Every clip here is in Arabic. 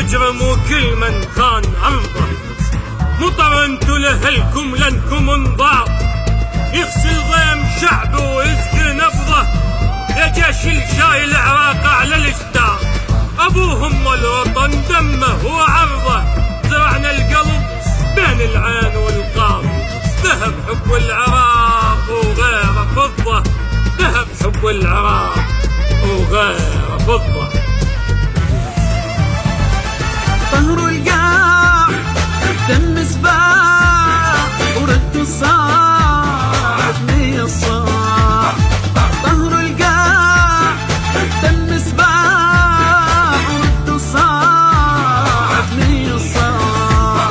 مجرم وكل من خان عرضه، مطر انتو لأهلكم لنكم انضاع، يغسل ضيم شعبه ويزكي نبضه، يا جيش الجاي العراق على الاشتار، ابوهم والوطن دمه وعرضه، زرعنا القلب بين العين والقاف، ذهب حب العراق وغيره فضه، ذهب حب العراق وغيره فضه. طهروا القاع دم سباع وردوا الصاع بني الصاع، طهروا القاع دم سباع وردوا الصاع بني الصاع،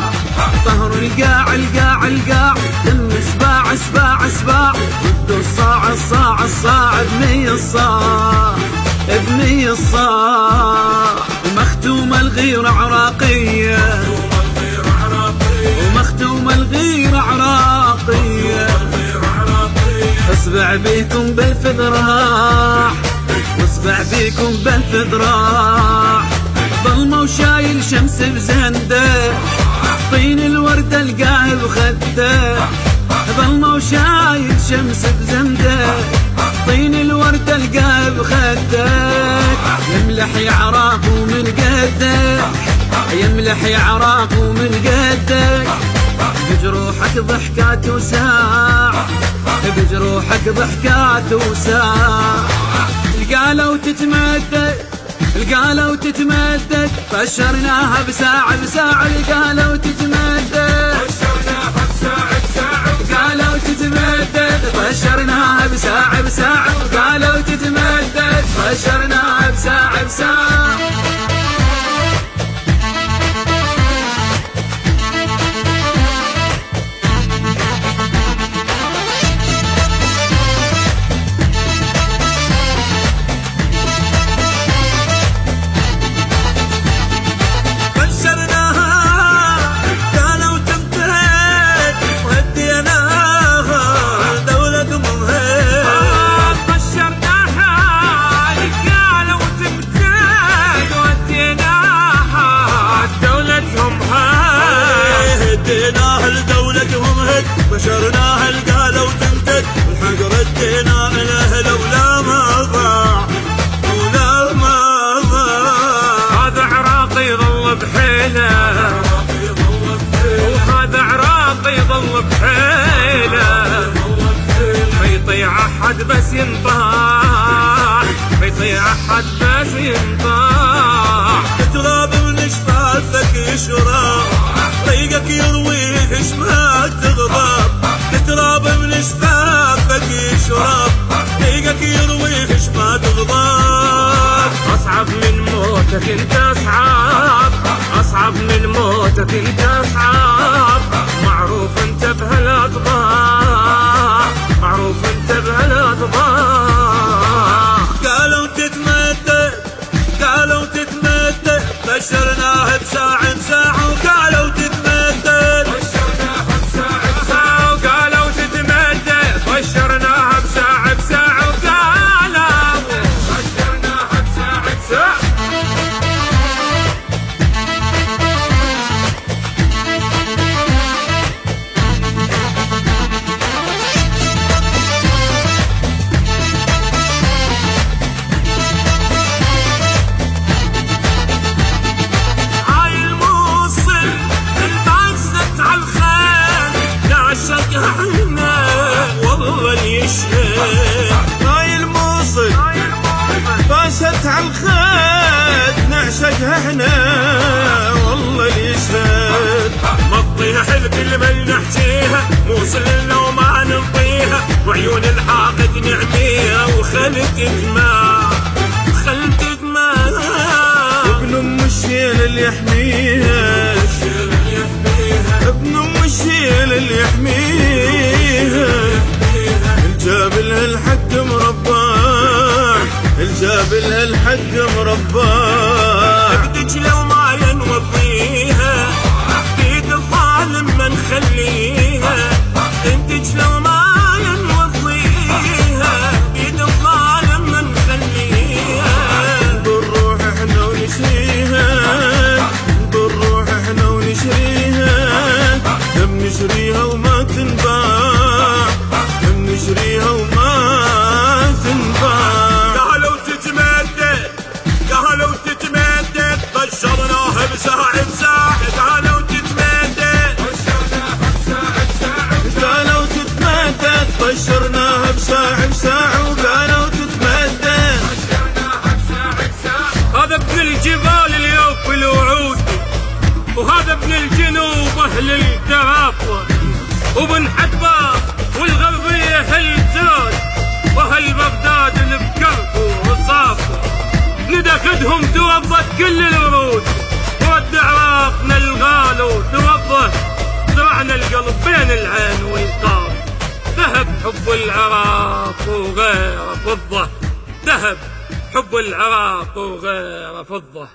طهروا القاع القاع القاع دم سباع سباع سباع ردوا الصاع الصاع الصاع بني الصاع بني الصاع. ومختوم الغيرة عراقية ومختوم الغيرة عراقية، اصبع بيكم بالفذراح واصبع بيكم بالفذراح، ظلمة وشايل شمس بزنده، طين الوردة القاه بخده، ظلمة وشايل شمس بزنده، طين الوردة القاه بخدك، يملح يا عراق ومن قدك، يملح يا عراق ومن قدك، بجروحك ضحكات وساع، بجروحك ضحكات وساع، القالوا تتمدد القالوا تتمدد، بشرناها بساعة بساعة، القالوا تتمدد قالوا تتمدد، بشرناها بساعة بساعة، قالوا تتمدد بشرناها بساعة بساعة. بشرناها القالوا وتمتد، والحق ردينا الاهل ولا ما ضاع ولا ما ضاع. هذا عراقي ظل بحيله وهذا عراقي ظل بحيله، ما يطيع احد بس ينطاح، ما يطيع احد بس ينطاح، تراب من شفافك يشرب، طريقك يرويه ما تغضب، تراب من شفافك يشرب، طريقك يرويه ما تغضب. اصعب من موتك انت اصعب، اصعب من موتك انت اصعب، معروف انت بهالاطباع، معروف انت بهالاطباع. قالوا تتمدد قالوا تتمدد، بشرناها بساعة بساعة، وقالوا تتمدد بشرناها بساعة بساعة، وقالوا تتمدد بشرناها بساعة بساعة، وقالوا بشرناها بساعة بساعة. هاي الموصل فاست عالخد، نعشقها احنا والله اللي يشهد، مطيها حلف اللي نحكيها، موصل لو ما نلقيها، وعيون الحاقد نعميها، وخلت دماء خلت دماء، ابن ام الشيل اللي يحميها، ابن ام الشيل اللي يحميها، الجابل هالحد مرباه، الجابل هالحد مرباه، بدك لو ما نوضيها، بيد الظالم ما نخليها، بدك لو ما نوضيها، بيد الظالم ما نخليها. وهذا ابن الجنوب أهل الترافة، وبن حدبة والغربية الزود، وأهل بغداد اللي بكرفوا وصافة. ندخدهم توضت كل الورود، ورد عراقنا الغالو توضه، زرعنا القلب بين العين والقاف. ذهب حب العراق وغير فضة، ذهب حب العراق وغير فضة.